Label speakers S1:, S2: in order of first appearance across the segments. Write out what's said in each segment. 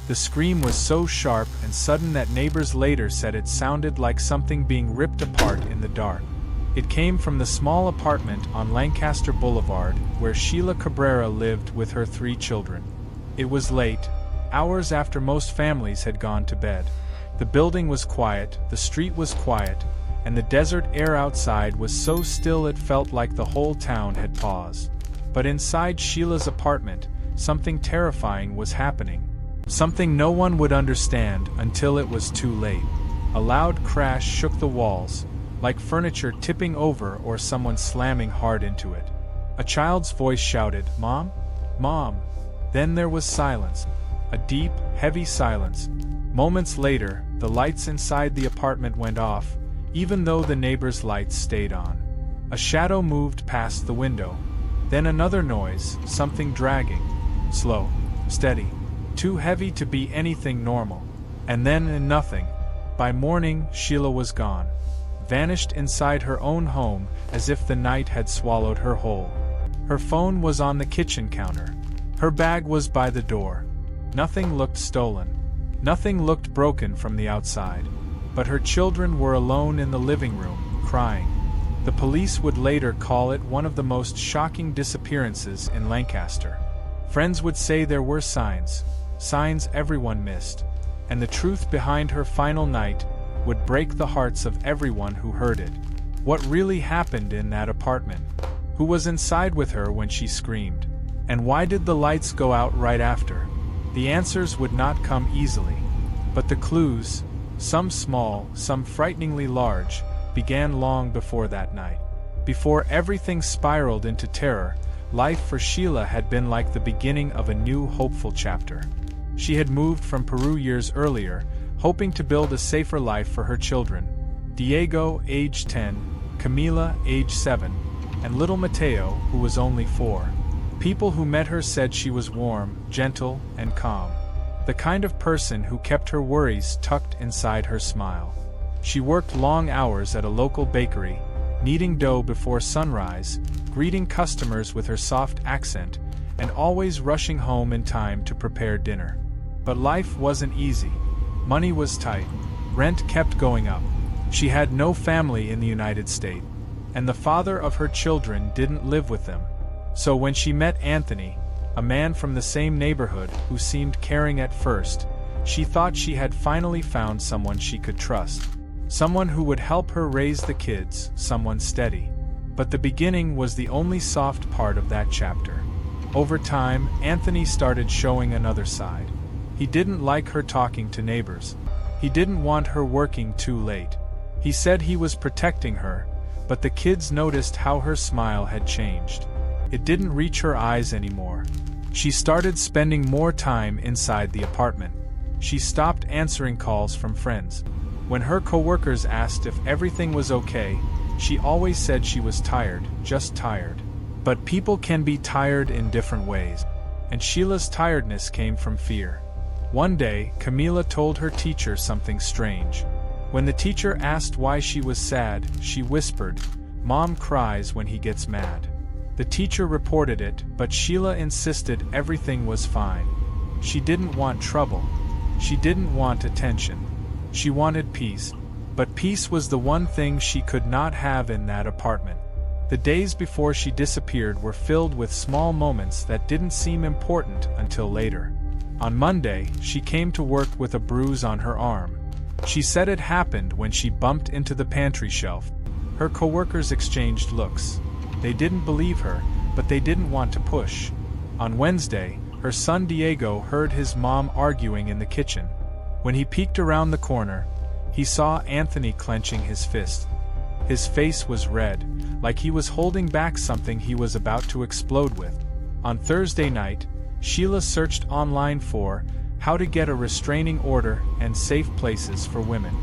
S1: The scream was so sharp and sudden that neighbors later said it sounded like something being ripped apart in the dark. It came from the small apartment on Lancaster Boulevard where Sheila Cabrera lived with her 3 children. It was late, hours after most families had gone to bed. The building was quiet, the street was quiet, and the desert air outside was so still it felt like the whole town had paused. But inside Sheila's apartment, something terrifying was happening. Something no one would understand until it was too late. A loud crash shook the walls, like furniture tipping over or someone slamming hard into it. A child's voice shouted, "Mom? Mom!" Then there was silence. A deep, heavy silence. Moments later, the lights inside the apartment went off, even though the neighbors' lights stayed on. A shadow moved past the window. Then another noise, something dragging. Slow, steady, too heavy to be anything normal. And then nothing. By morning, Sheila was gone. Vanished inside her own home as if the night had swallowed her whole. Her phone was on the kitchen counter. Her bag was by the door. Nothing looked stolen. Nothing looked broken from the outside. But her children were alone in the living room, crying. The police would later call it one of the most shocking disappearances in Lancaster. Friends would say there were signs everyone missed, and the truth behind her final night would break the hearts of everyone who heard it. What really happened in that apartment? Who was inside with her when she screamed? And why did the lights go out right after? The answers would not come easily. But the clues, some small, some frighteningly large, began long before that night. Before everything spiraled into terror, life for Sheila had been like the beginning of a new hopeful chapter. She had moved from Peru years earlier, hoping to build a safer life for her children. Diego, age 10, Camila, age 7, and little Mateo, who was only 4. People who met her said she was warm, gentle, and calm. The kind of person who kept her worries tucked inside her smile. She worked long hours at a local bakery, kneading dough before sunrise, greeting customers with her soft accent, and always rushing home in time to prepare dinner. But life wasn't easy. Money was tight. Rent kept going up. She had no family in the United States, and the father of her children didn't live with them. So when she met Anthony, a man from the same neighborhood who seemed caring at first, she thought she had finally found someone she could trust. Someone who would help her raise the kids, someone steady. But the beginning was the only soft part of that chapter. Over time, Anthony started showing another side. He didn't like her talking to neighbors. He didn't want her working too late. He said he was protecting her, but the kids noticed how her smile had changed. It didn't reach her eyes anymore. She started spending more time inside the apartment. She stopped answering calls from friends. When her coworkers asked if everything was okay, she always said she was tired, just tired. But people can be tired in different ways, and Sheila's tiredness came from fear. One day, Camila told her teacher something strange. When the teacher asked why she was sad, she whispered, "Mom cries when he gets mad." The teacher reported it, but Sheila insisted everything was fine. She didn't want trouble. She didn't want attention. She wanted peace, but peace was the one thing she could not have in that apartment. The days before she disappeared were filled with small moments that didn't seem important until later. On Monday, she came to work with a bruise on her arm. She said it happened when she bumped into the pantry shelf. Her coworkers exchanged looks. They didn't believe her, but they didn't want to push. On Wednesday, her son Diego heard his mom arguing in the kitchen. When he peeked around the corner, he saw Anthony clenching his fist. His face was red, like he was holding back something he was about to explode with. On Thursday night, Sheila searched online for how to get a restraining order and safe places for women.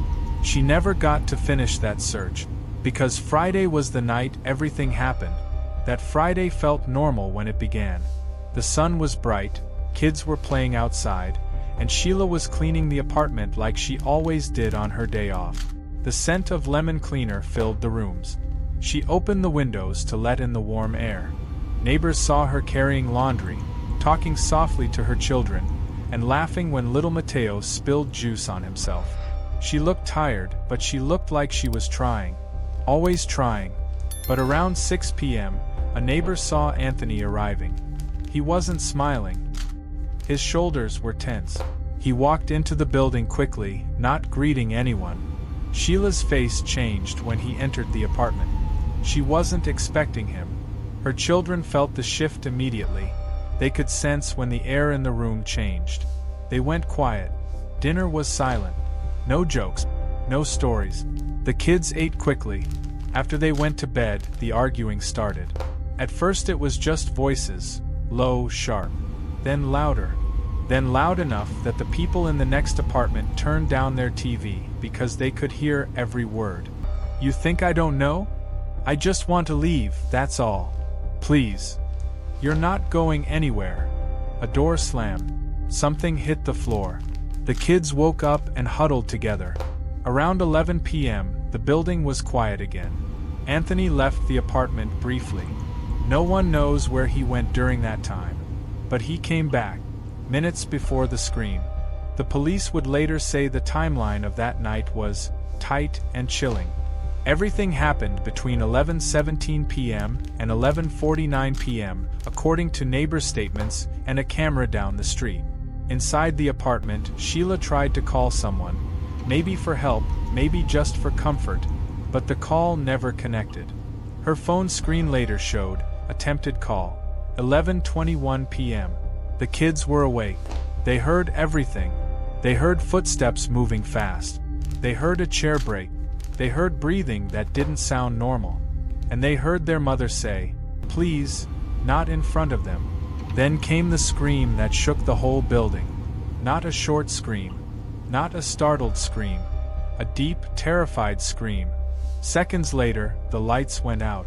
S1: She never got to finish that search, because Friday was the night everything happened. That Friday felt normal when it began. The sun was bright, kids were playing outside, and Sheila was cleaning the apartment like she always did on her day off. The scent of lemon cleaner filled the rooms. She opened the windows to let in the warm air. Neighbors saw her carrying laundry, talking softly to her children, and laughing when little Mateo spilled juice on himself. She looked tired, but she looked like she was trying. Always trying. But around 6 p.m., a neighbor saw Anthony arriving. He wasn't smiling. His shoulders were tense. He walked into the building quickly, not greeting anyone. Sheila's face changed when he entered the apartment. She wasn't expecting him. Her children felt the shift immediately. They could sense when the air in the room changed. They went quiet. Dinner was silent. No jokes. No stories. The kids ate quickly. After they went to bed, the arguing started. At first it was just voices, low, sharp. Then louder. Then loud enough that the people in the next apartment turned down their TV because they could hear every word. "You think I don't know? I just want to leave, that's all. Please. You're not going anywhere." A door slammed. Something hit the floor. The kids woke up and huddled together. Around 11 p.m., the building was quiet again. Anthony left the apartment briefly. No one knows where he went during that time. But he came back, minutes before the scream. The police would later say the timeline of that night was tight and chilling. Everything happened between 11:17 p.m. and 11:49 p.m., according to neighbor statements and a camera down the street. Inside the apartment, Sheila tried to call someone, maybe for help, maybe just for comfort, but the call never connected. Her phone screen later showed, attempted call, 11:21 p.m. The kids were awake. They heard everything. They heard footsteps moving fast. They heard a chair break. They heard breathing that didn't sound normal. And they heard their mother say, "Please," not in front of them. Then came the scream that shook the whole building. Not a short scream. Not a startled scream. A deep, terrified scream. Seconds later, the lights went out.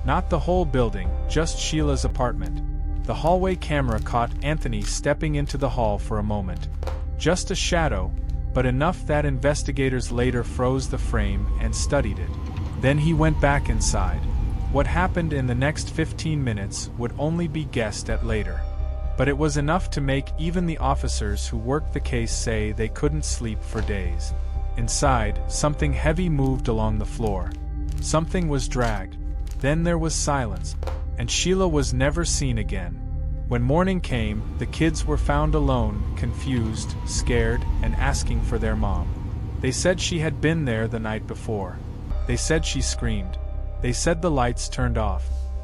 S1: Not the whole building, just Sheila's apartment. The hallway camera caught Anthony stepping into the hall for a moment. Just a shadow, but enough that investigators later froze the frame and studied it. Then he went back inside. What happened in the next 15 minutes would only be guessed at later. But it was enough to make even the officers who worked the case say they couldn't sleep for days. Inside, something heavy moved along the floor. Something was dragged. Then there was silence, and Sheila was never seen again. When morning came, the kids were found alone, confused, scared, and asking for their mom. They said she had been there the night before. They said she screamed. They said the lights turned off.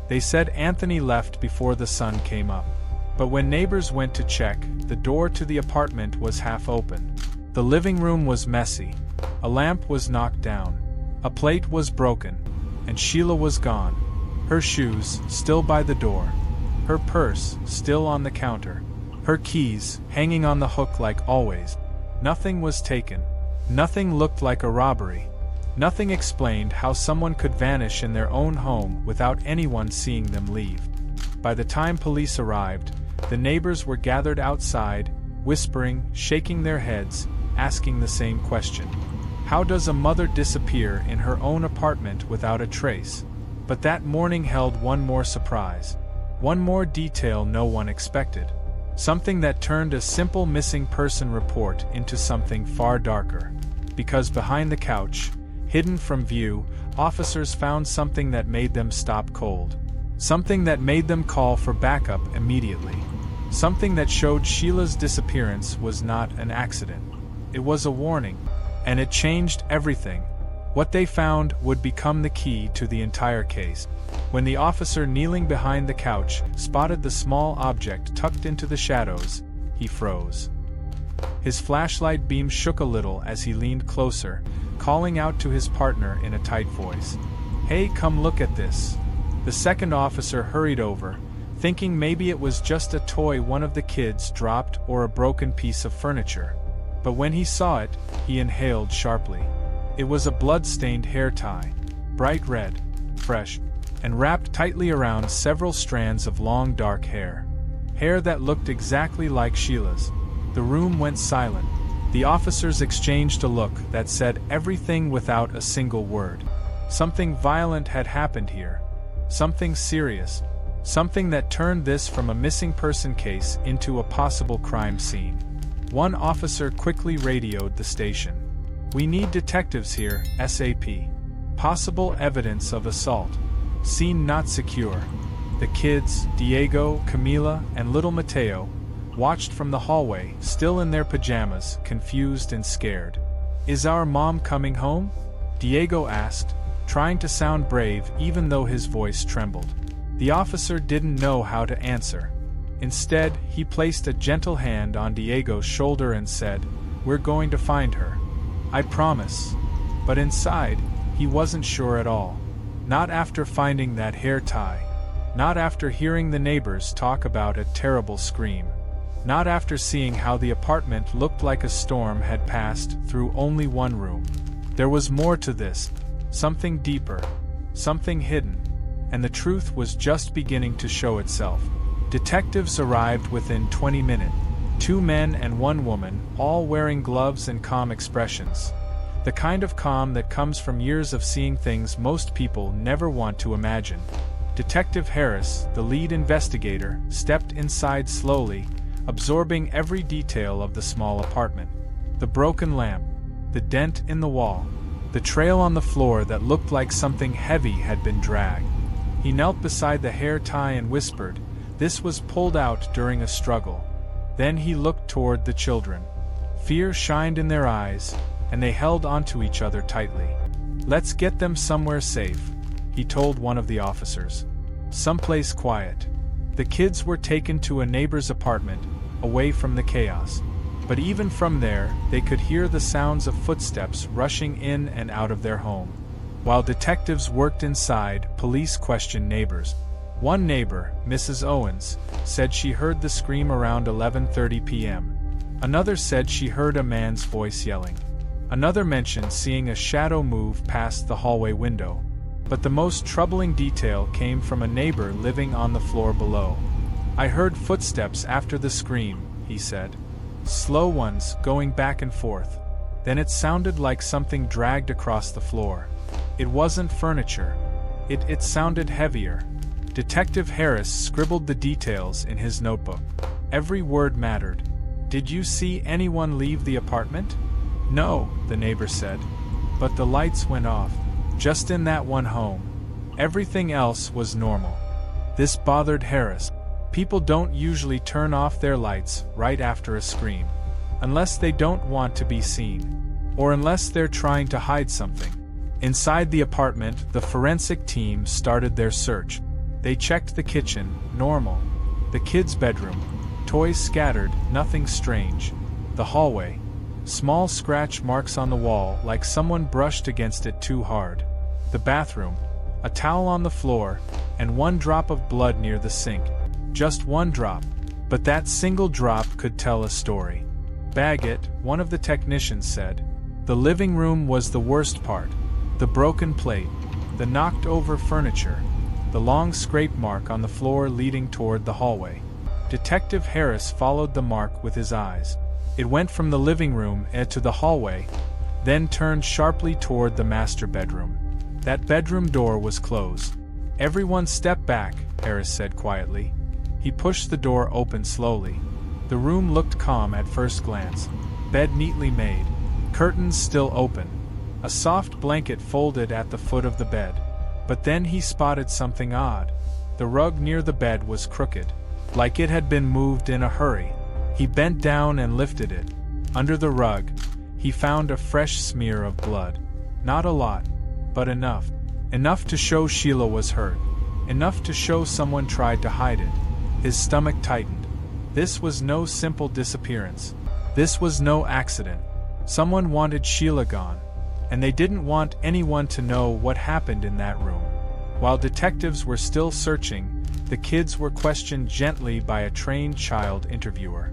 S1: They said Anthony left before the sun came up. But when neighbors went to check, the door to the apartment was half open. The living room was messy. A lamp was knocked down. A plate was broken. And Sheila was gone. Her shoes, still by the door. Her purse, still on the counter. Her keys, hanging on the hook like always. Nothing was taken. Nothing looked like a robbery. Nothing explained how someone could vanish in their own home without anyone seeing them leave. By the time police arrived, the neighbors were gathered outside, whispering, shaking their heads, asking the same question. How does a mother disappear in her own apartment without a trace? But that morning held one more surprise. One more detail no one expected. Something that turned a simple missing person report into something far darker. Because behind the couch, hidden from view, officers found something that made them stop cold. Something that made them call for backup immediately. Something that showed Sheila's disappearance was not an accident. It was a warning. And it changed everything. What they found would become the key to the entire case. When the officer kneeling behind the couch spotted the small object tucked into the shadows, he froze. His flashlight beam shook a little as he leaned closer, calling out to his partner in a tight voice. "Hey, come look at this." The second officer hurried over, thinking maybe it was just a toy one of the kids dropped or a broken piece of furniture. But when he saw it, he inhaled sharply. It was a blood-stained hair tie, bright red, fresh, and wrapped tightly around several strands of long dark hair. Hair that looked exactly like Sheila's. The room went silent. The officers exchanged a look that said everything without a single word. Something violent had happened here. Something serious. Something that turned this from a missing person case into a possible crime scene. One officer quickly radioed the station. "We need detectives here, ASAP. Possible evidence of assault. Scene not secure." The kids, Diego, Camila, and little Mateo, watched from the hallway, still in their pajamas, confused and scared. "Is our mom coming home?" Diego asked, trying to sound brave even though his voice trembled. The officer didn't know how to answer. Instead, he placed a gentle hand on Diego's shoulder and said, "We're going to find her. I promise." But inside, he wasn't sure at all. Not after finding that hair tie. Not after hearing the neighbors talk about a terrible scream. Not after seeing how the apartment looked like a storm had passed through only one room. There was more to this. Something deeper. Something hidden. And the truth was just beginning to show itself. Detectives arrived within 20 minutes. 2 men and 1 woman, all wearing gloves and calm expressions. The kind of calm that comes from years of seeing things most people never want to imagine. Detective Harris, the lead investigator, stepped inside slowly, absorbing every detail of the small apartment. The broken lamp, the dent in the wall, the trail on the floor that looked like something heavy had been dragged. He knelt beside the hair tie and whispered, "This was pulled out during a struggle." Then he looked toward the children. Fear shined in their eyes, and they held onto each other tightly. "Let's get them somewhere safe," he told one of the officers. "Someplace quiet." The kids were taken to a neighbor's apartment, away from the chaos. But even from there, they could hear the sounds of footsteps rushing in and out of their home. While detectives worked inside, police questioned neighbors. One neighbor, Mrs. Owens, said she heard the scream around 11:30 p.m. Another said she heard a man's voice yelling. Another mentioned seeing a shadow move past the hallway window. But the most troubling detail came from a neighbor living on the floor below. "I heard footsteps after the scream," he said. "Slow ones, going back and forth. Then it sounded like something dragged across the floor. It wasn't furniture. It sounded heavier." Detective Harris scribbled the details in his notebook. Every word mattered. "Did you see anyone leave the apartment?" "No," the neighbor said. "But the lights went off. Just in that one home. Everything else was normal." This bothered Harris. People don't usually turn off their lights right after a scream. Unless they don't want to be seen. Or unless they're trying to hide something. Inside the apartment, the forensic team started their search. They checked the kitchen, normal. The kids' bedroom, toys scattered, nothing strange. The hallway, small scratch marks on the wall like someone brushed against it too hard. The bathroom, a towel on the floor, and 1 drop of blood near the sink. Just 1 drop, but that single drop could tell a story. "Baggett," one of the technicians said. "The living room was the worst part. The broken plate, the knocked over furniture, the long scrape mark on the floor leading toward the hallway." Detective Harris followed the mark with his eyes. It went from the living room to the hallway, then turned sharply toward the master bedroom. That bedroom door was closed. "Everyone step back," Harris said quietly. He pushed the door open slowly. The room looked calm at first glance. Bed neatly made. Curtains still open. A soft blanket folded at the foot of the bed. But then he spotted something odd. The rug near the bed was crooked, like it had been moved in a hurry. He bent down and lifted it. Under the rug, he found a fresh smear of blood. Not a lot, but enough. Enough to show Sheila was hurt. Enough to show someone tried to hide it. His stomach tightened. This was no simple disappearance. This was no accident. Someone wanted Sheila gone. And they didn't want anyone to know what happened in that room. While detectives were still searching, the kids were questioned gently by a trained child interviewer.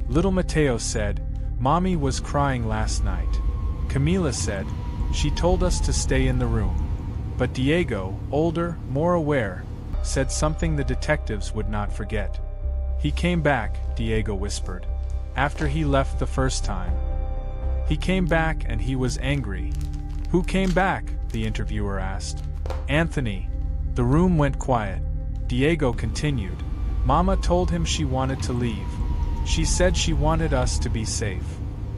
S1: Little Mateo said, "Mommy was crying last night." Camila said, "She told us to stay in the room." But Diego, older, more aware, said something the detectives would not forget. "He came back," Diego whispered, "after he left the first time. He came back and he was angry." "Who came back?" the interviewer asked. "Anthony." The room went quiet. Diego continued. "Mama told him she wanted to leave. She said she wanted us to be safe.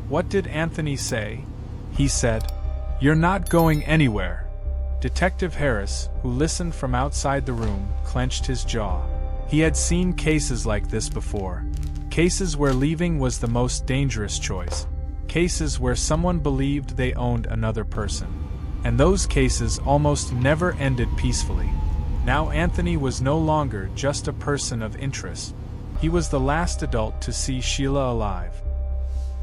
S1: What did Anthony say? He said, "You're not going anywhere." Detective Harris, who listened from outside the room, clenched his jaw. He had seen cases like this before. Cases where leaving was the most dangerous choice. Cases where someone believed they owned another person. And those cases almost never ended peacefully. Now Anthony was no longer just a person of interest. He was the last adult to see Sheila alive.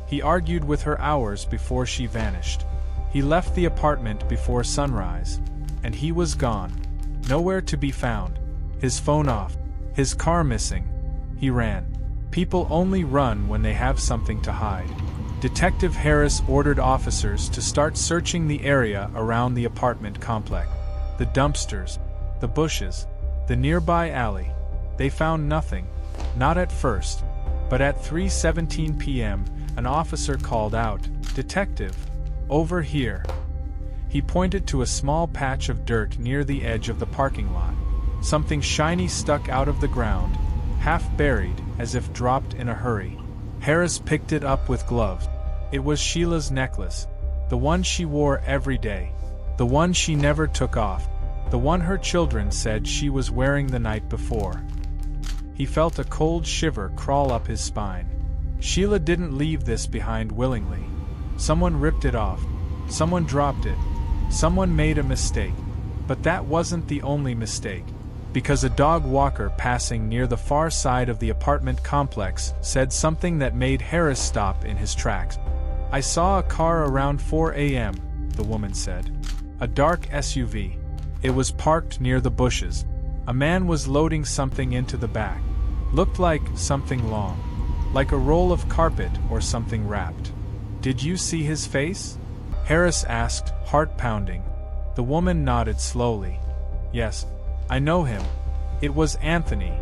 S1: He argued with her hours before she vanished. He left the apartment before sunrise. And he was gone. Nowhere to be found. His phone off. His car missing. He ran. People only run when they have something to hide. Detective Harris ordered officers to start searching the area around the apartment complex. The dumpsters, the bushes, the nearby alley. They found nothing. Not at first. But at 3:17 p.m., an officer called out, "Detective, over here." He pointed to a small patch of dirt near the edge of the parking lot. Something shiny stuck out of the ground, half buried, as if dropped in a hurry. Harris picked it up with gloves. It was Sheila's necklace, the one she wore every day, the one she never took off, the one her children said she was wearing the night before. He felt a cold shiver crawl up his spine. Sheila didn't leave this behind willingly. Someone ripped it off. Someone dropped it. Someone made a mistake. But that wasn't the only mistake. Because a dog walker passing near the far side of the apartment complex said something that made Harris stop in his tracks. "I saw a car around 4 a.m., the woman said. A dark SUV. It was parked near the bushes. A man was loading something into the back. Looked like something long. Like a roll of carpet or something wrapped." "Did you see his face?" Harris asked, heart pounding. The woman nodded slowly. "Yes. I know him. It was Anthony."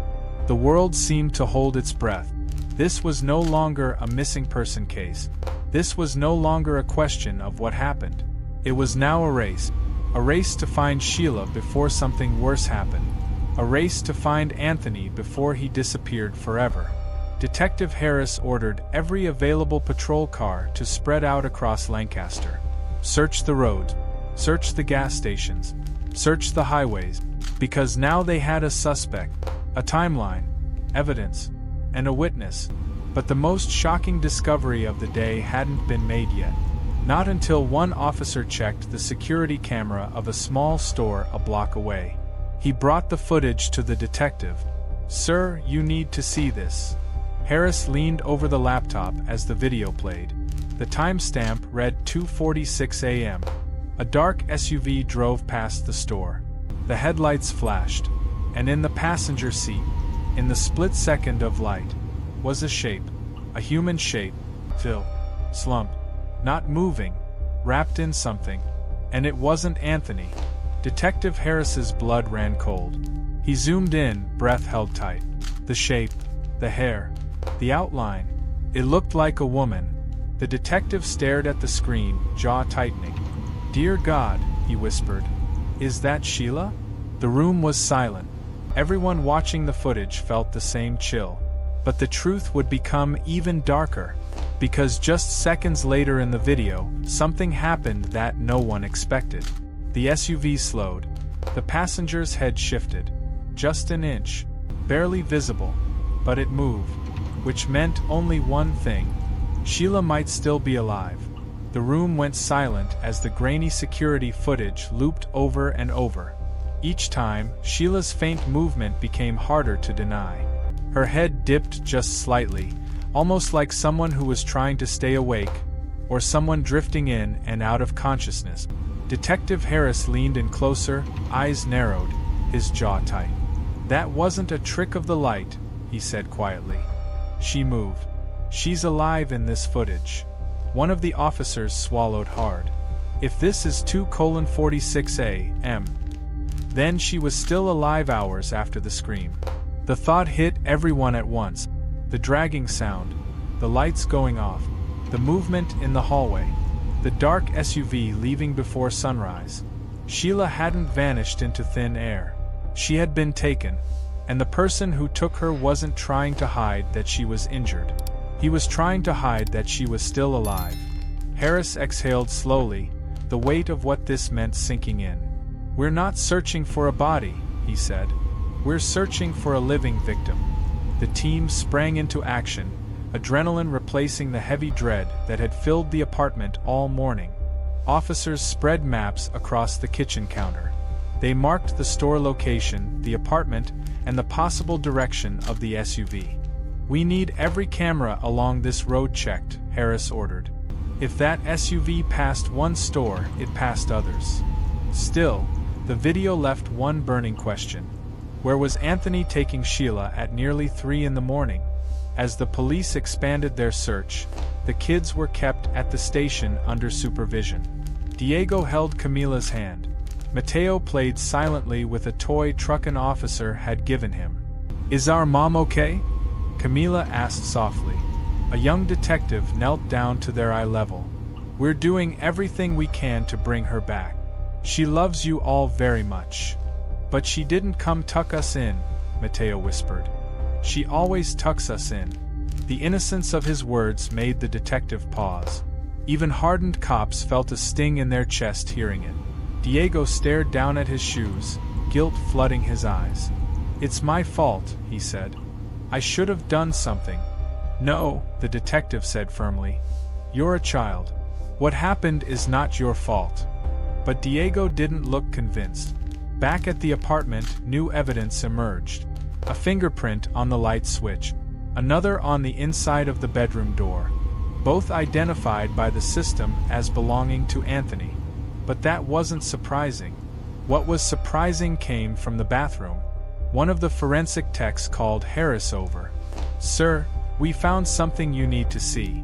S1: The world seemed to hold its breath. This was no longer a missing person case. This was no longer a question of what happened. It was now a race. A race to find Sheila before something worse happened. A race to find Anthony before he disappeared forever. Detective Harris ordered every available patrol car to spread out across Lancaster. Search the roads. Search the gas stations. Search the highways. Because now they had a suspect, a timeline, evidence, and a witness. But the most shocking discovery of the day hadn't been made yet. Not until one officer checked the security camera of a small store a block away. He brought the footage to the detective. "Sir, you need to see this." Harris leaned over the laptop as the video played. The timestamp read 2:46 a.m. A dark SUV drove past the store. The headlights flashed, and in the passenger seat, in the split second of light, was a shape, a human shape, slumped, not moving, wrapped in something, and it wasn't Anthony. Detective Harris's blood ran cold. He zoomed in, breath held tight. The shape, the hair, the outline, it looked like a woman. The detective stared at the screen, jaw tightening. "Dear God," he whispered. "Is that Sheila?" The room was silent. Everyone watching the footage felt the same chill. But the truth would become even darker. Because just seconds later in the video, something happened that no one expected. The SUV slowed. The passenger's head shifted. Just an inch. Barely visible. But it moved. Which meant only one thing. Sheila might still be alive. The room went silent as the grainy security footage looped over and over. Each time, Sheila's faint movement became harder to deny. Her head dipped just slightly, almost like someone who was trying to stay awake, or someone drifting in and out of consciousness. Detective Harris leaned in closer, eyes narrowed, his jaw tight. "That wasn't a trick of the light," he said quietly. "She moved. She's alive in this footage." One of the officers swallowed hard. If this is 2:46 a.m., then she was still alive hours after the scream. The thought hit everyone at once. The dragging sound, the lights going off, the movement in the hallway, the dark SUV leaving before sunrise. Sheila hadn't vanished into thin air. She had been taken, and the person who took her wasn't trying to hide that she was injured. He was trying to hide that she was still alive. Harris exhaled slowly, the weight of what this meant sinking in. "We're not searching for a body," he said. "We're searching for a living victim." The team sprang into action, adrenaline replacing the heavy dread that had filled the apartment all morning. Officers spread maps across the kitchen counter. They marked the store location, the apartment, and the possible direction of the SUV. "We need every camera along this road checked," Harris ordered. If that SUV passed one store, it passed others. Still, the video left one burning question. Where was Anthony taking Sheila at nearly 3 in the morning? As the police expanded their search, the kids were kept at the station under supervision. Diego held Camila's hand. Mateo played silently with a toy truck an officer had given him. "Is our mom okay?" Camila asked softly. A young detective knelt down to their eye level. "We're doing everything we can to bring her back. She loves you all very much." "But she didn't come tuck us in," Mateo whispered. "She always tucks us in." The innocence of his words made the detective pause. Even hardened cops felt a sting in their chest hearing it. Diego stared down at his shoes, guilt flooding his eyes. "It's my fault," he said. "I should have done something." "No," the detective said firmly. "You're a child. What happened is not your fault." But Diego didn't look convinced. Back at the apartment, new evidence emerged. A fingerprint on the light switch. Another on the inside of the bedroom door. Both identified by the system as belonging to Anthony. But that wasn't surprising. What was surprising came from the bathroom. One of the forensic techs called Harris over. "Sir, we found something you need to see."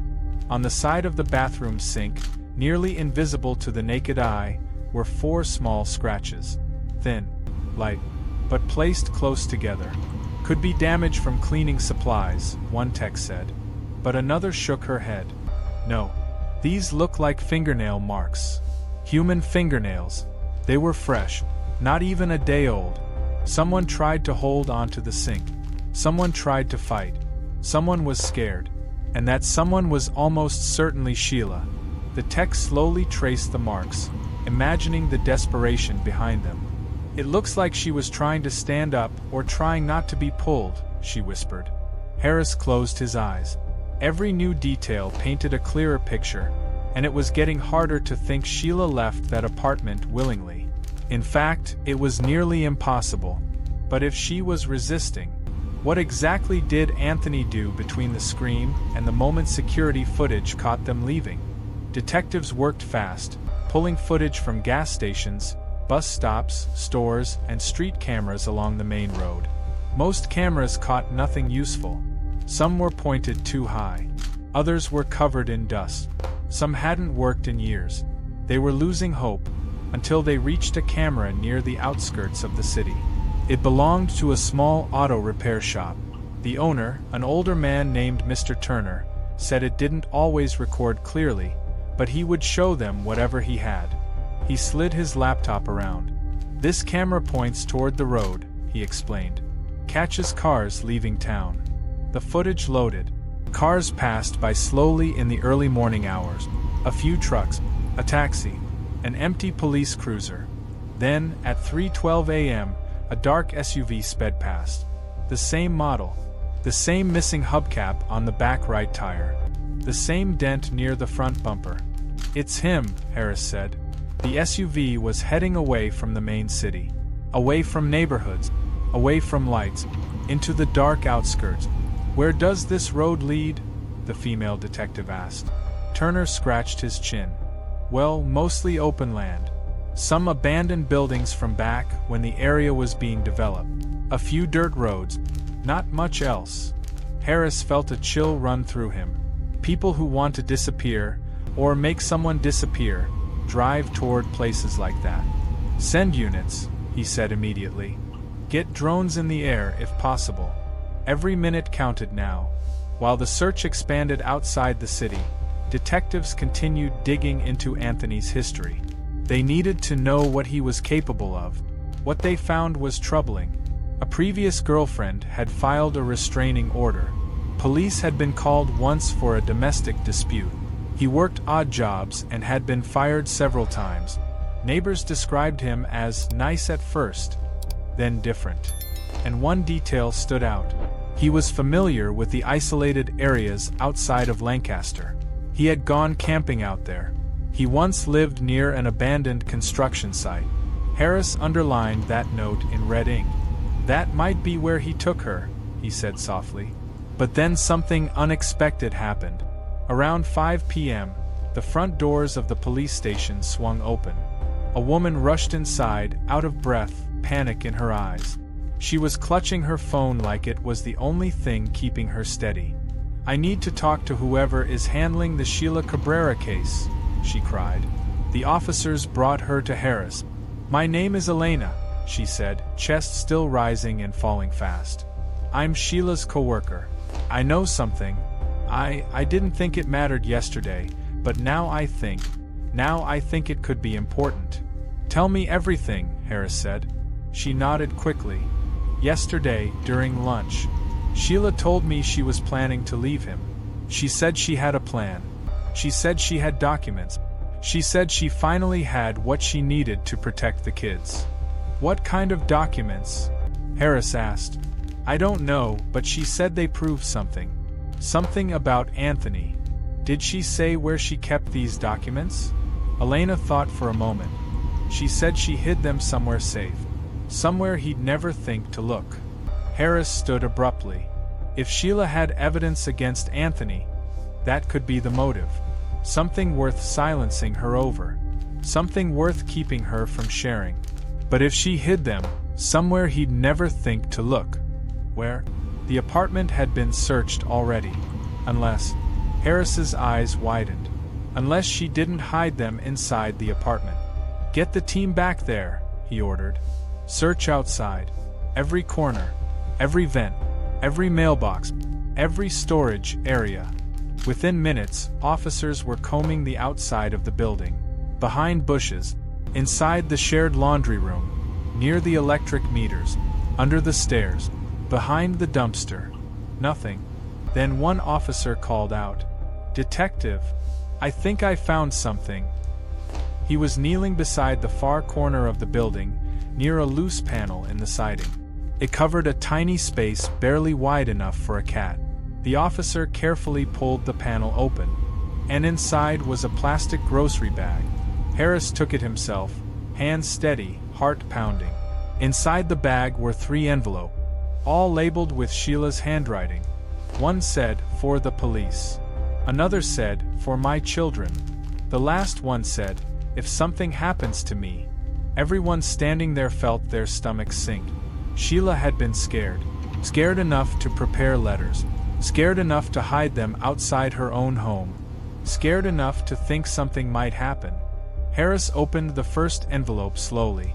S1: On the side of the bathroom sink, nearly invisible to the naked eye, were 4 small scratches. Thin, light, but placed close together. "Could be damage from cleaning supplies," one tech said. But another shook her head. "No. These look like fingernail marks. Human fingernails. They were fresh, not even a day old. Someone tried to hold onto the sink. Someone tried to fight. Someone was scared. And that someone was almost certainly Sheila." The tech slowly traced the marks, imagining the desperation behind them. "It looks like she was trying to stand up or trying not to be pulled," she whispered. Harris closed his eyes. Every new detail painted a clearer picture, and it was getting harder to think Sheila left that apartment willingly. In fact, it was nearly impossible. But if she was resisting, what exactly did Anthony do between the scream and the moment security footage caught them leaving? Detectives worked fast, pulling footage from gas stations, bus stops, stores, and street cameras along the main road. Most cameras caught nothing useful. Some were pointed too high. Others were covered in dust. Some hadn't worked in years. They were losing hope, until they reached a camera near the outskirts of the city. It belonged to a small auto repair shop. The owner, an older man named Mr. Turner, said it didn't always record clearly, but he would show them whatever he had. He slid his laptop around. "This camera points toward the road," he explained. "Catches cars leaving town." The footage loaded. Cars passed by slowly in the early morning hours. A few trucks, a taxi, an empty police cruiser. Then, at 3:12 a.m., a dark SUV sped past. The same model. The same missing hubcap on the back right tire. The same dent near the front bumper. "It's him," Harris said. The SUV was heading away from the main city. Away from neighborhoods. Away from lights. Into the dark outskirts. "Where does this road lead?" the female detective asked. Turner scratched his chin. "Well, mostly open land. Some abandoned buildings from back when the area was being developed. A few dirt roads. Not much else." Harris felt a chill run through him. People who want to disappear, or make someone disappear, drive toward places like that. "Send units," he said immediately. "Get drones in the air if possible." Every minute counted now. While the search expanded outside the city, detectives continued digging into Anthony's history. They needed to know what he was capable of. What they found was troubling. A previous girlfriend had filed a restraining order. Police had been called once for a domestic dispute. He worked odd jobs and had been fired several times. Neighbors described him as nice at first, then different. And one detail stood out. He was familiar with the isolated areas outside of Lancaster. He had gone camping out there. He once lived near an abandoned construction site. Harris underlined that note in red ink. That might be where he took her, he said softly. But then something unexpected happened. Around 5 p.m., the front doors of the police station swung open. A woman rushed inside, out of breath, panic in her eyes. She was clutching her phone like it was the only thing keeping her steady. "I need to talk to whoever is handling the Sheila Cabrera case," she cried. The officers brought her to Harris. "My name is Elena," she said, chest still rising and falling fast. "I'm Sheila's coworker. I know something. I didn't think it mattered yesterday, but now I think it could be important." "Tell me everything," Harris said. She nodded quickly. "Yesterday, during lunch, Sheila told me she was planning to leave him. She said she had a plan. She said she had documents. She said she finally had what she needed to protect the kids." "What kind of documents?" Harris asked. "I don't know, but she said they proved something. Something about Anthony." "Did she say where she kept these documents?" Elena thought for a moment. "She said she hid them somewhere safe. Somewhere he'd never think to look." Harris stood abruptly. If Sheila had evidence against Anthony, that could be the motive. Something worth silencing her over. Something worth keeping her from sharing. But if she hid them, somewhere he'd never think to look. Where? The apartment had been searched already. Unless... Harris's eyes widened. Unless she didn't hide them inside the apartment. "Get the team back there," he ordered. "Search outside. Every corner. Every vent. Every mailbox. Every storage area." Within minutes, officers were combing the outside of the building. Behind bushes. Inside the shared laundry room. Near the electric meters. Under the stairs. Behind the dumpster. Nothing. Then one officer called out, "Detective, I think I found something." He was kneeling beside the far corner of the building, near a loose panel in the siding. It covered a tiny space barely wide enough for a cat. The officer carefully pulled the panel open, and inside was a plastic grocery bag. Harris took it himself, hands steady, heart pounding. Inside the bag were 3 envelopes, all labeled with Sheila's handwriting. One said, "For the police." Another said, "For my children." The last one said, "If something happens to me." Everyone standing there felt their stomachs sink. Sheila had been scared. Scared enough to prepare letters. Scared enough to hide them outside her own home. Scared enough to think something might happen. Harris opened the first envelope slowly.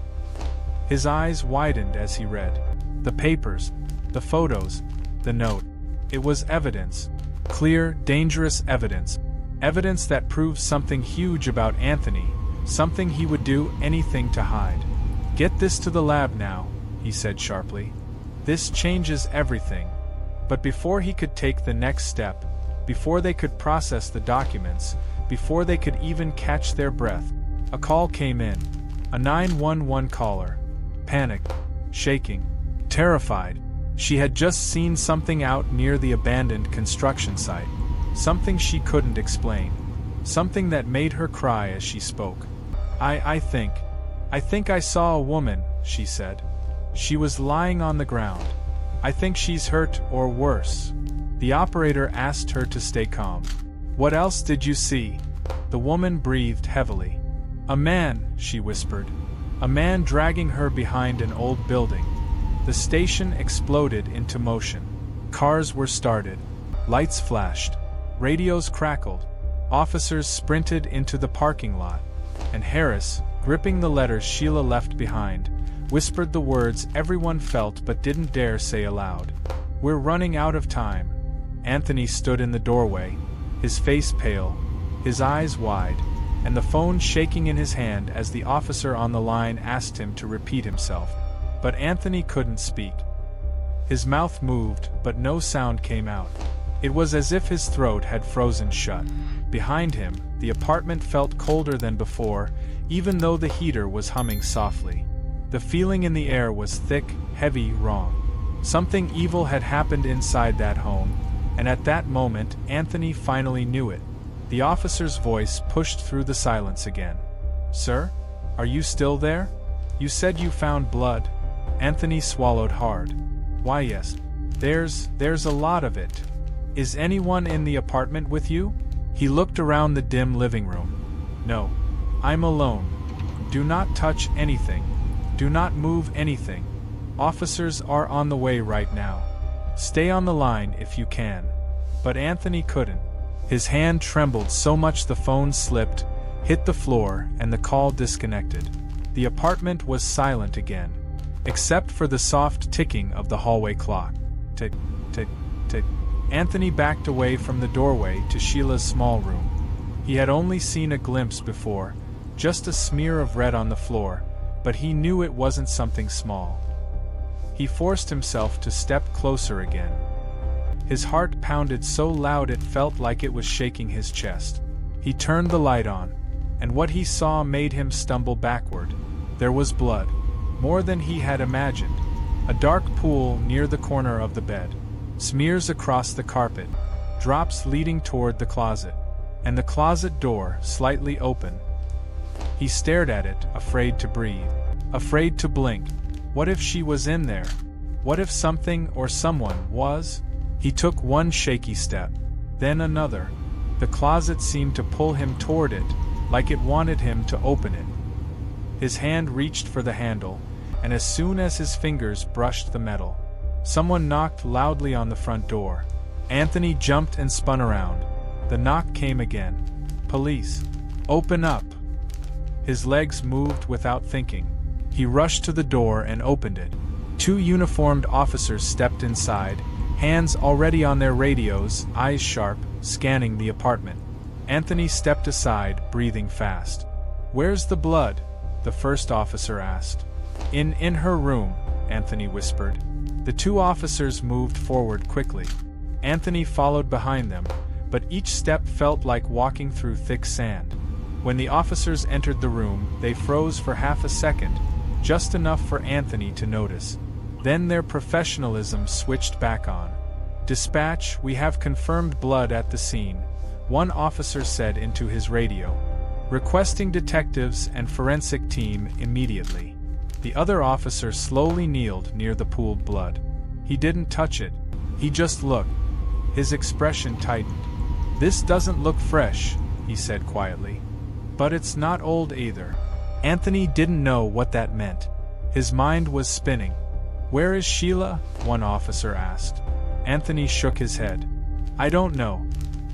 S1: His eyes widened as he read. The papers, the photos, the note. It was evidence. Clear, dangerous evidence. Evidence that proved something huge about Anthony, something he would do anything to hide. "Get this to the lab now," he said sharply. "This changes everything." But before he could take the next step, before they could process the documents, before they could even catch their breath, a call came in. A 911 caller. Panicked, shaking, terrified. She had just seen something out near the abandoned construction site. Something she couldn't explain. Something that made her cry as she spoke. I think I saw a woman," she said. "She was lying on the ground. I think she's hurt or worse." The operator asked her to stay calm. "What else did you see?" The woman breathed heavily. "A man," she whispered. "A man dragging her behind an old building." The station exploded into motion. Cars were started. Lights flashed. Radios crackled. Officers sprinted into the parking lot. And Harris, gripping the letters Sheila left behind, whispered the words everyone felt but didn't dare say aloud. "We're running out of time." Anthony stood in the doorway, his face pale, his eyes wide, and the phone shaking in his hand as the officer on the line asked him to repeat himself. But Anthony couldn't speak. His mouth moved, but no sound came out. It was as if his throat had frozen shut. Behind him, the apartment felt colder than before, even though the heater was humming softly. The feeling in the air was thick, heavy, wrong. Something evil had happened inside that home, and at that moment, Anthony finally knew it. The officer's voice pushed through the silence again. "Sir? Are you still there? You said you found blood." Anthony swallowed hard. "Why, yes. There's a lot of it. Is anyone in the apartment with you?" He looked around the dim living room. "No. I'm alone. Do not touch anything. Do not move anything. Officers are on the way right now. Stay on the line if you can." But Anthony couldn't. His hand trembled so much the phone slipped, hit the floor, and the call disconnected. The apartment was silent again, except for the soft ticking of the hallway clock. Tick, tick, tick. Anthony backed away from the doorway to Sheila's small room. He had only seen a glimpse before, just a smear of red on the floor, but he knew it wasn't something small. He forced himself to step closer again. His heart pounded so loud it felt like it was shaking his chest. He turned the light on, and what he saw made him stumble backward. There was blood, more than he had imagined. A dark pool near the corner of the bed, smears across the carpet, drops leading toward the closet, and the closet door slightly open. He stared at it, afraid to breathe, afraid to blink. What if she was in there? What if something or someone was? He took one shaky step, then another. The closet seemed to pull him toward it, like it wanted him to open it. His hand reached for the handle, and as soon as his fingers brushed the metal, someone knocked loudly on the front door. Anthony jumped and spun around. The knock came again. "Police! Open up!" His legs moved without thinking. He rushed to the door and opened it. Two uniformed officers stepped inside, hands already on their radios, eyes sharp, scanning the apartment. Anthony stepped aside, breathing fast. "Where's the blood?" the first officer asked. In her room," Anthony whispered. The two officers moved forward quickly. Anthony followed behind them, but each step felt like walking through thick sand. When the officers entered the room, they froze for half a second, just enough for Anthony to notice. Then their professionalism switched back on. "Dispatch, we have confirmed blood at the scene," one officer said into his radio. "Requesting detectives and forensic team immediately." The other officer slowly kneeled near the pooled blood. He didn't touch it. He just looked. His expression tightened. "This doesn't look fresh," he said quietly. "But it's not old either." Anthony didn't know what that meant. His mind was spinning. "Where is Sheila?" one officer asked. Anthony shook his head. "I don't know.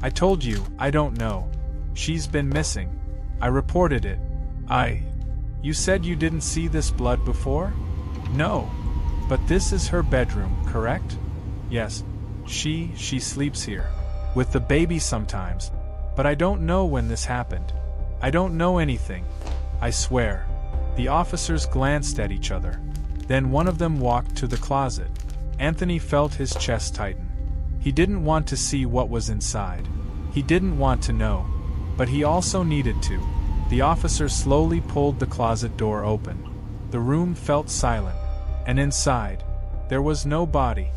S1: I told you, I don't know. She's been missing. I reported it. You said you didn't see this blood before?" "No. But this is her bedroom, correct?" "Yes. She sleeps here. With the baby sometimes. But I don't know when this happened. I don't know anything. I swear." The officers glanced at each other. Then one of them walked to the closet. Anthony felt his chest tighten. He didn't want to see what was inside. He didn't want to know. But he also needed to. The officer slowly pulled the closet door open. The room felt silent. And inside, there was no body.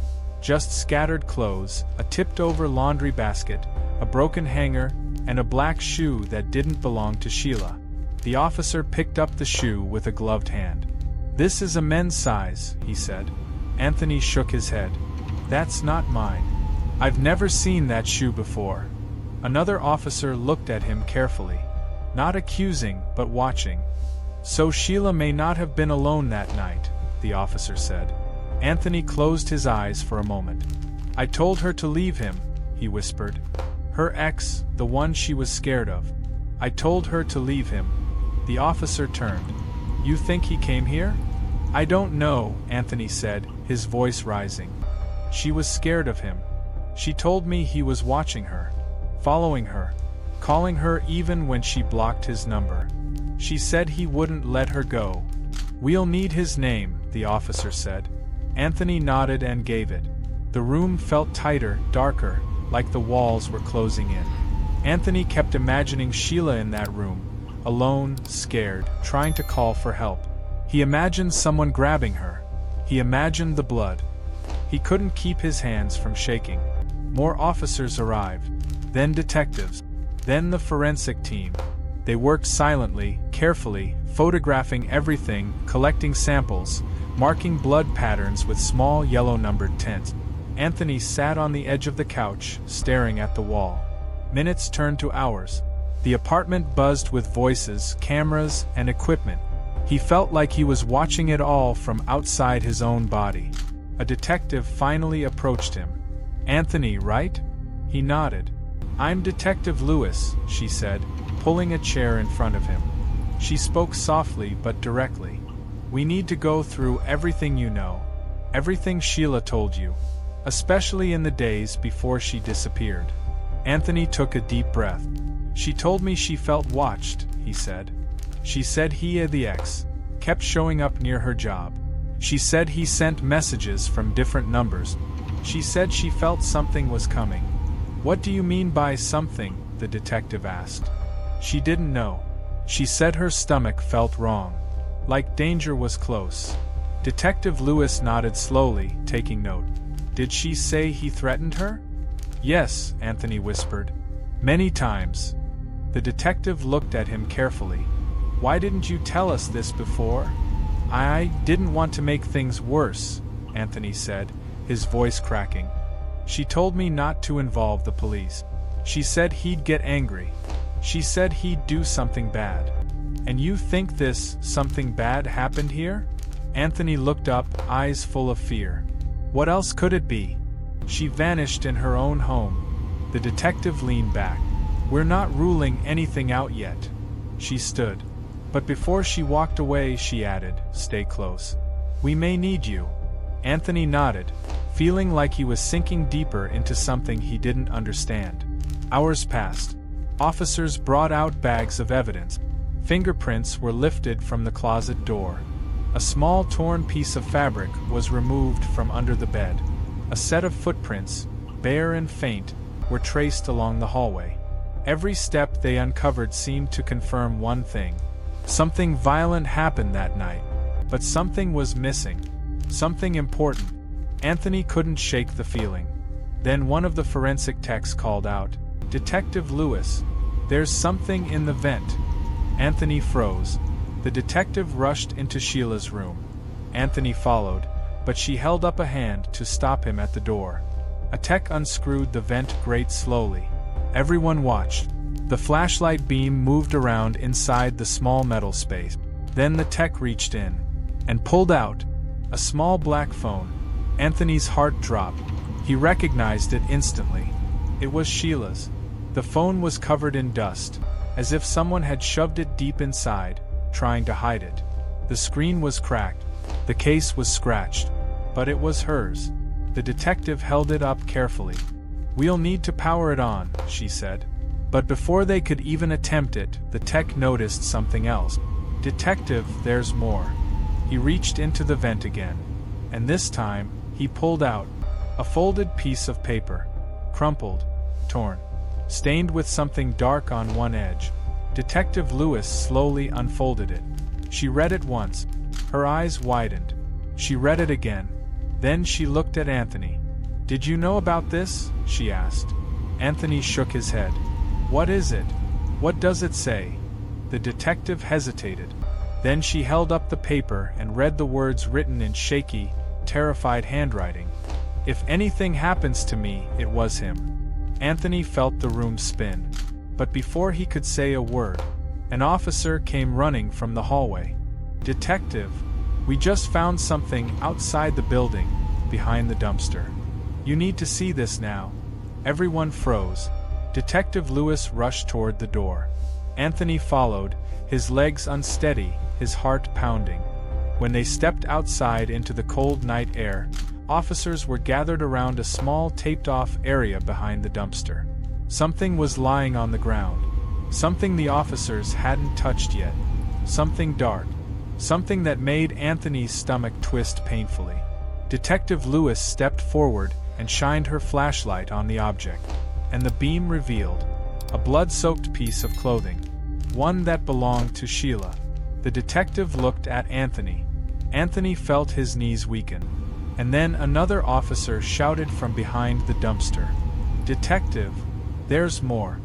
S1: Just scattered clothes, a tipped-over laundry basket, a broken hanger, and a black shoe that didn't belong to Sheila. The officer picked up the shoe with a gloved hand. "This is a men's size," he said. Anthony shook his head. "That's not mine. I've never seen that shoe before." Another officer looked at him carefully. Not accusing, but watching. "So Sheila may not have been alone that night," the officer said. Anthony closed his eyes for a moment. "I told her to leave him," he whispered. "Her ex, the one she was scared of. I told her to leave him." The officer turned. "You think he came here?" "I don't know," Anthony said, his voice rising. "She was scared of him. She told me he was watching her, following her, calling her even when she blocked his number. She said he wouldn't let her go." "We'll need his name," the officer said. Anthony nodded and gave it. The room felt tighter, darker, like the walls were closing in. Anthony kept imagining Sheila in that room, alone, scared, trying to call for help. He imagined someone grabbing her. He imagined the blood. He couldn't keep his hands from shaking. More officers arrived, then detectives, then the forensic team. They worked silently, carefully, photographing everything, collecting samples, marking blood patterns with small yellow-numbered tents. Anthony sat on the edge of the couch, staring at the wall. Minutes turned to hours. The apartment buzzed with voices, cameras, and equipment. He felt like he was watching it all from outside his own body. A detective finally approached him. "Anthony, right?" He nodded. "I'm Detective Lewis," she said, pulling a chair in front of him. She spoke softly but directly. "We need to go through everything you know. Everything Sheila told you. Especially in the days before she disappeared." Anthony took a deep breath. "She told me she felt watched," he said. "She said the ex kept showing up near her job. She said he sent messages from different numbers. She said she felt something was coming." "What do you mean by something?" the detective asked. She didn't know. She said her stomach felt wrong, like danger was close. Detective Lewis nodded slowly, taking note. "Did she say he threatened her?" "Yes," Anthony whispered. "Many times." The detective looked at him carefully. "Why didn't you tell us this before?" "I didn't want to make things worse," Anthony said, his voice cracking. "She told me not to involve the police. She said he'd get angry. She said he'd do something bad." "And you think this something bad happened here?" Anthony looked up, eyes full of fear. "What else could it be? She vanished in her own home." The detective leaned back. "We're not ruling anything out yet." She stood. But before she walked away, she added, "Stay close. We may need you." Anthony nodded, feeling like he was sinking deeper into something he didn't understand. Hours passed. Officers brought out bags of evidence. Fingerprints were lifted from the closet door. A small torn piece of fabric was removed from under the bed. A set of footprints, bare and faint, were traced along the hallway. Every step they uncovered seemed to confirm one thing. Something violent happened that night. But something was missing. Something important. Anthony couldn't shake the feeling. Then one of the forensic techs called out, "Detective Lewis, there's something in the vent." Anthony froze. The detective rushed into Sheila's room. Anthony followed, but she held up a hand to stop him at the door. A tech unscrewed the vent grate slowly. Everyone watched. The flashlight beam moved around inside the small metal space. Then the tech reached in and pulled out a small black phone. Anthony's heart dropped. He recognized it instantly. It was Sheila's. The phone was covered in dust, as if someone had shoved it deep inside, trying to hide it. The screen was cracked. The case was scratched. But it was hers. The detective held it up carefully. "We'll need to power it on," she said. But before they could even attempt it, the tech noticed something else. "Detective, there's more." He reached into the vent again. And this time, he pulled out a folded piece of paper. Crumpled, torn, stained with something dark on one edge. Detective Lewis slowly unfolded it. She read it once. Her eyes widened. She read it again. Then she looked at Anthony. "Did you know about this?" she asked. Anthony shook his head. "What is it? What does it say?" The detective hesitated. Then she held up the paper and read the words written in shaky, terrified handwriting. "If anything happens to me, it was him." Anthony felt the room spin. But before he could say a word, an officer came running from the hallway. "Detective, we just found something outside the building, behind the dumpster. You need to see this now." Everyone froze. Detective Lewis rushed toward the door. Anthony followed, his legs unsteady, his heart pounding. When they stepped outside into the cold night air, officers were gathered around a small taped-off area behind the dumpster. Something was lying on the ground. Something the officers hadn't touched yet. Something dark. Something that made Anthony's stomach twist painfully. Detective Lewis stepped forward and shined her flashlight on the object. And the beam revealed a blood-soaked piece of clothing, one that belonged to Sheila. The detective looked at Anthony. Anthony felt his knees weaken. And then another officer shouted from behind the dumpster, "Detective, there's more.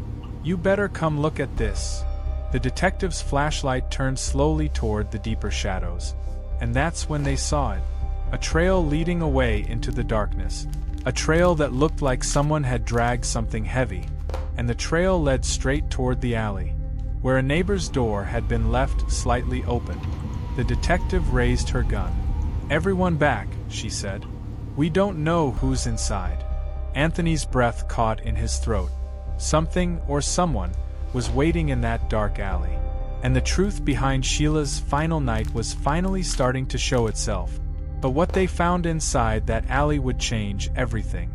S1: You better come look at this." The detective's flashlight turned slowly toward the deeper shadows. And that's when they saw it. A trail leading away into the darkness. A trail that looked like someone had dragged something heavy. And the trail led straight toward the alley, where a neighbor's door had been left slightly open. The detective raised her gun. "Everyone back," she said. "We don't know who's inside." Anthony's breath caught in his throat. Something or someone was waiting in that dark alley. And the truth behind Sheila's final night was finally starting to show itself. But what they found inside that alley would change everything.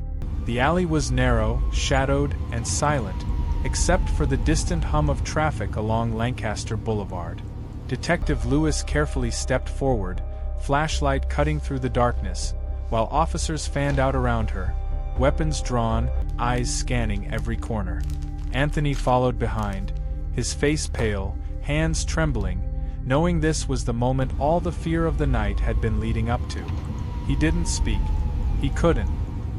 S1: The alley was narrow, shadowed, and silent, except for the distant hum of traffic along Lancaster Boulevard. Detective Lewis carefully stepped forward, flashlight cutting through the darkness, while officers fanned out around her, weapons drawn, eyes scanning every corner. Anthony followed behind, his face pale, hands trembling, knowing this was the moment all the fear of the night had been leading up to. He didn't speak. He couldn't.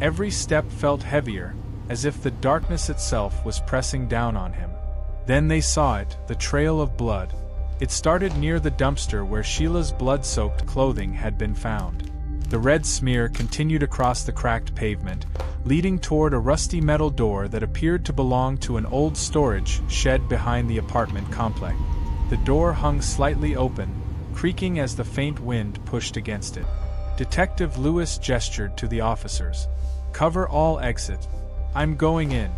S1: Every step felt heavier, as if the darkness itself was pressing down on him. Then they saw it, the trail of blood. It started near the dumpster where Sheila's blood-soaked clothing had been found. The red smear continued across the cracked pavement, leading toward a rusty metal door that appeared to belong to an old storage shed behind the apartment complex. The door hung slightly open, creaking as the faint wind pushed against it. Detective Lewis gestured to the officers. "Cover all exit. I'm going in."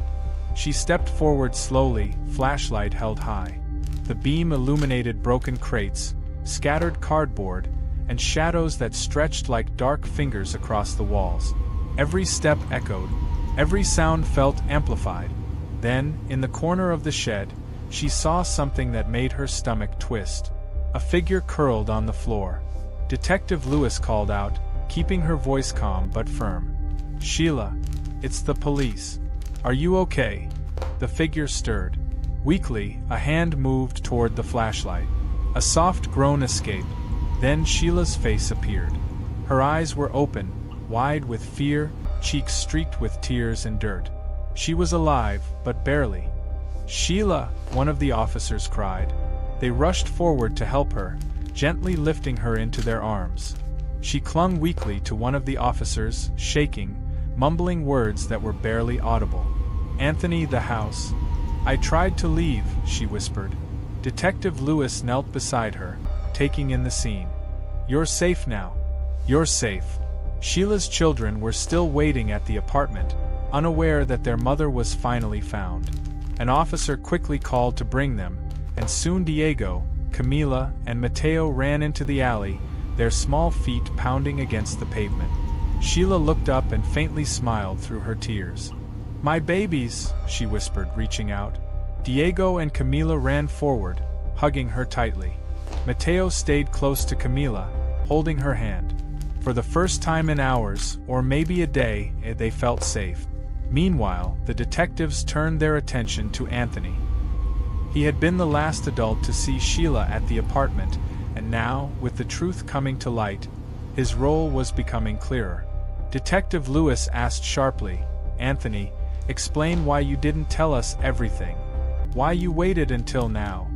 S1: She stepped forward slowly, flashlight held high. The beam illuminated broken crates, scattered cardboard, and shadows that stretched like dark fingers across the walls. Every step echoed, every sound felt amplified. Then, in the corner of the shed, she saw something that made her stomach twist. A figure curled on the floor. Detective Lewis called out, keeping her voice calm but firm. "Sheila, it's the police. Are you okay?" The figure stirred. Weakly, a hand moved toward the flashlight. A soft groan escaped. Then Sheila's face appeared. Her eyes were open, wide with fear, cheeks streaked with tears and dirt. She was alive, but barely. "Sheila!" one of the officers cried. They rushed forward to help her, gently lifting her into their arms. She clung weakly to one of the officers, shaking, mumbling words that were barely audible. "Anthony, the house." "I tried to leave," she whispered. Detective Lewis knelt beside her, taking in the scene. "You're safe now. You're safe." Sheila's children were still waiting at the apartment, unaware that their mother was finally found. An officer quickly called to bring them, and soon Diego, Camila, and Mateo ran into the alley, their small feet pounding against the pavement. Sheila looked up and faintly smiled through her tears. "My babies," she whispered, reaching out. Diego and Camila ran forward, hugging her tightly. Mateo stayed close to Camila, holding her hand. For the first time in hours, or maybe a day, they felt safe. Meanwhile, the detectives turned their attention to Anthony. He had been the last adult to see Sheila at the apartment, and now, with the truth coming to light, his role was becoming clearer. Detective Lewis asked sharply, "Anthony, explain why you didn't tell us everything. Why you waited until now."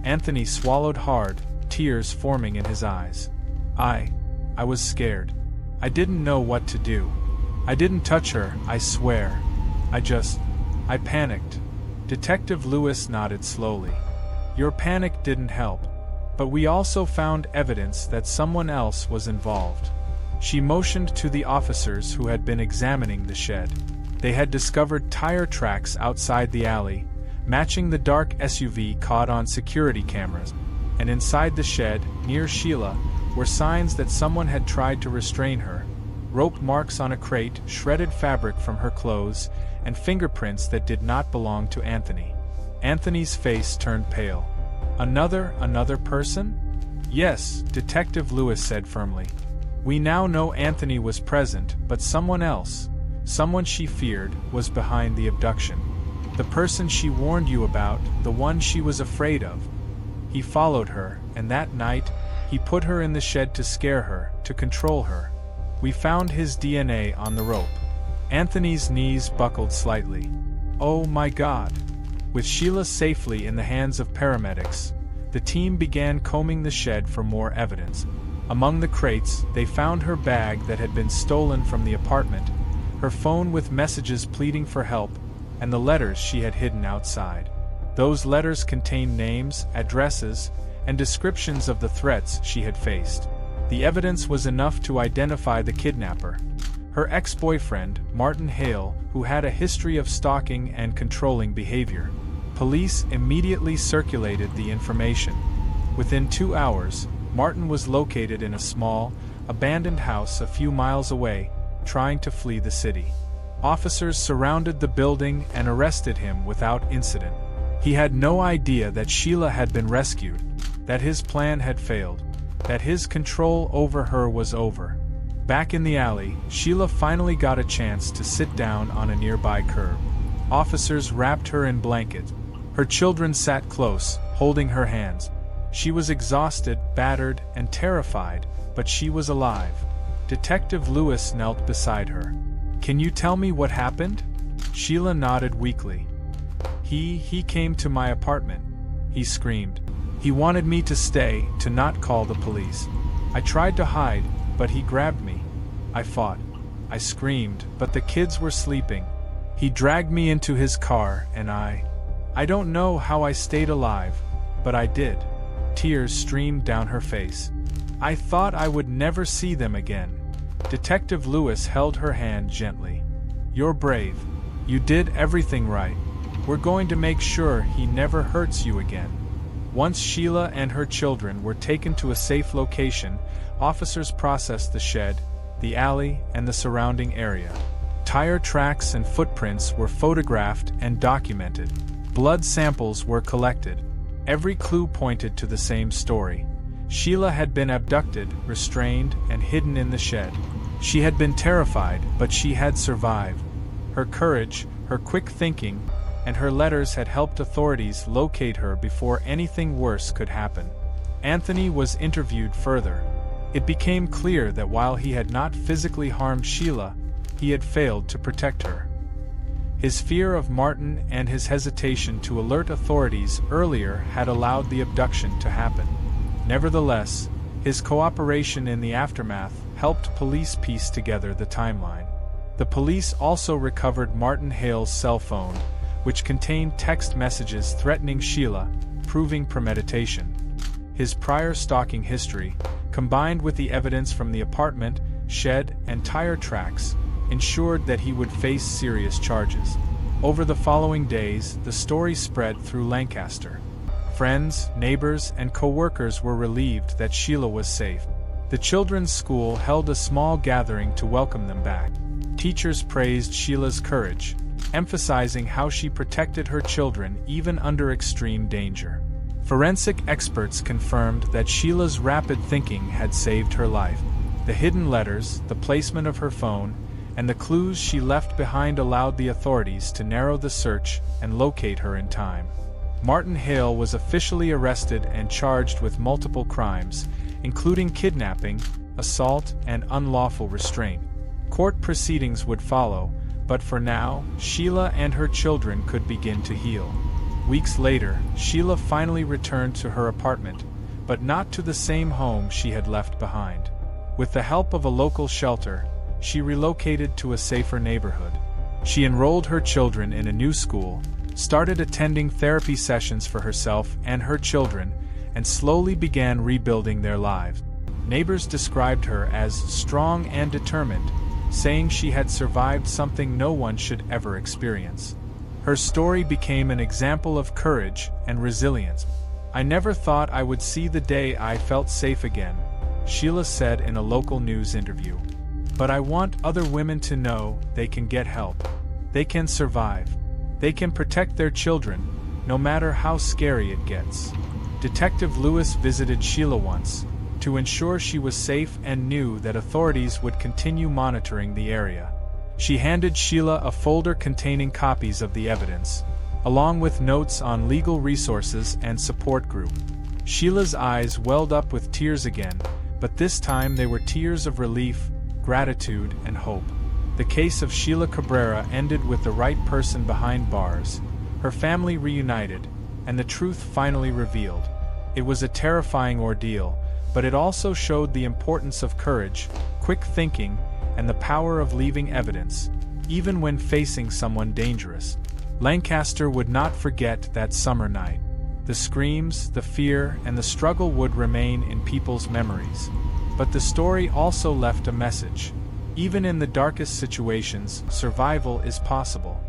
S1: Anthony swallowed hard, tears forming in his eyes. I was scared. I didn't know what to do. I didn't touch her, I swear. I panicked." Detective Lewis nodded slowly. "Your panic didn't help. But we also found evidence that someone else was involved." She motioned to the officers who had been examining the shed. They had discovered tire tracks outside the alley, matching the dark SUV caught on security cameras. And inside the shed, near Sheila, were signs that someone had tried to restrain her. Rope marks on a crate, shredded fabric from her clothes, and fingerprints that did not belong to Anthony. Anthony's face turned pale. Another person?" "Yes," Detective Lewis said firmly. "We now know Anthony was present, but someone else. Someone she feared was behind the abduction. The person she warned you about, the one she was afraid of. He followed her, and that night, he put her in the shed to scare her, to control her. We found his DNA on the rope. Anthony's knees buckled slightly. Oh my God! With Sheila safely in the hands of paramedics, the team began combing the shed for more evidence. Among the crates, they found her bag that had been stolen from the apartment, her phone with messages pleading for help, and the letters she had hidden outside. Those letters contained names, addresses, and descriptions of the threats she had faced. The evidence was enough to identify the kidnapper. Her ex-boyfriend, Martin Hale, who had a history of stalking and controlling behavior. Police immediately circulated the information. Within 2 hours, Martin was located in a small, abandoned house a few miles away, trying to flee the city. Officers surrounded the building and arrested him without incident. He had no idea that Sheila had been rescued, that his plan had failed, that his control over her was over. Back in the alley, Sheila finally got a chance to sit down on a nearby curb. Officers wrapped her in blankets. Her children sat close, holding her hands. She was exhausted, battered, and terrified, but she was alive. Detective Lewis knelt beside her. "Can you tell me what happened?" Sheila nodded weakly. He came to my apartment," he screamed. "He wanted me to stay, to not call the police. I tried to hide, but he grabbed me. I fought. I screamed, but the kids were sleeping. He dragged me into his car, and I don't know how I stayed alive, but I did." Tears streamed down her face. "I thought I would never see them again." Detective Lewis held her hand gently. "You're brave. You did everything right. We're going to make sure he never hurts you again." Once Sheila and her children were taken to a safe location, officers processed the shed, the alley, and the surrounding area. Tire tracks and footprints were photographed and documented. Blood samples were collected. Every clue pointed to the same story. Sheila had been abducted, restrained, and hidden in the shed. She had been terrified, but she had survived. Her courage, her quick thinking, and her letters had helped authorities locate her before anything worse could happen. Anthony was interviewed further. It became clear that while he had not physically harmed Sheila, he had failed to protect her. His fear of Martin and his hesitation to alert authorities earlier had allowed the abduction to happen. Nevertheless, his cooperation in the aftermath helped police piece together the timeline. The police also recovered Martin Hale's cell phone, which contained text messages threatening Sheila, proving premeditation. His prior stalking history, combined with the evidence from the apartment, shed, and tire tracks, ensured that he would face serious charges. Over the following days, the story spread through Lancaster. Friends, neighbors, and co-workers were relieved that Sheila was safe. The children's school held a small gathering to welcome them back. Teachers praised Sheila's courage, emphasizing how she protected her children even under extreme danger. Forensic experts confirmed that Sheila's rapid thinking had saved her life. The hidden letters, the placement of her phone, and the clues she left behind allowed the authorities to narrow the search and locate her in time. Martin Hale was officially arrested and charged with multiple crimes, including kidnapping, assault, and unlawful restraint. Court proceedings would follow, but for now, Sheila and her children could begin to heal. Weeks later, Sheila finally returned to her apartment, but not to the same home she had left behind. With the help of a local shelter, she relocated to a safer neighborhood. She enrolled her children in a new school, started attending therapy sessions for herself and her children, and slowly began rebuilding their lives. Neighbors described her as strong and determined, saying she had survived something no one should ever experience. Her story became an example of courage and resilience. "I never thought I would see the day I felt safe again," Sheila said in a local news interview. "But I want other women to know they can get help. They can survive. They can protect their children, no matter how scary it gets." Detective Lewis visited Sheila once, to ensure she was safe and knew that authorities would continue monitoring the area. She handed Sheila a folder containing copies of the evidence, along with notes on legal resources and support group. Sheila's eyes welled up with tears again, but this time they were tears of relief, gratitude, and hope. The case of Sheila Cabrera ended with the right person behind bars, her family reunited, and the truth finally revealed. It was a terrifying ordeal, but it also showed the importance of courage, quick thinking, and the power of leaving evidence, even when facing someone dangerous. Lancaster would not forget that summer night. The screams, the fear, and the struggle would remain in people's memories. But the story also left a message. Even in the darkest situations, survival is possible,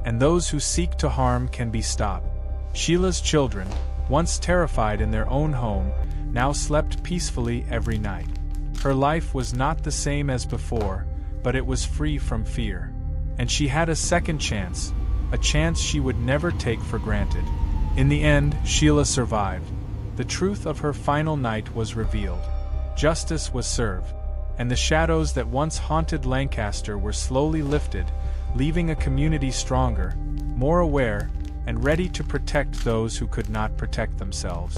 S1: and those who seek to harm can be stopped. Sheila's children, once terrified in their own home, now slept peacefully every night. Her life was not the same as before, but it was free from fear. And she had a second chance, a chance she would never take for granted. In the end, Sheila survived. The truth of her final night was revealed. Justice was served, and the shadows that once haunted Lancaster were slowly lifted, leaving a community stronger, more aware, and ready to protect those who could not protect themselves.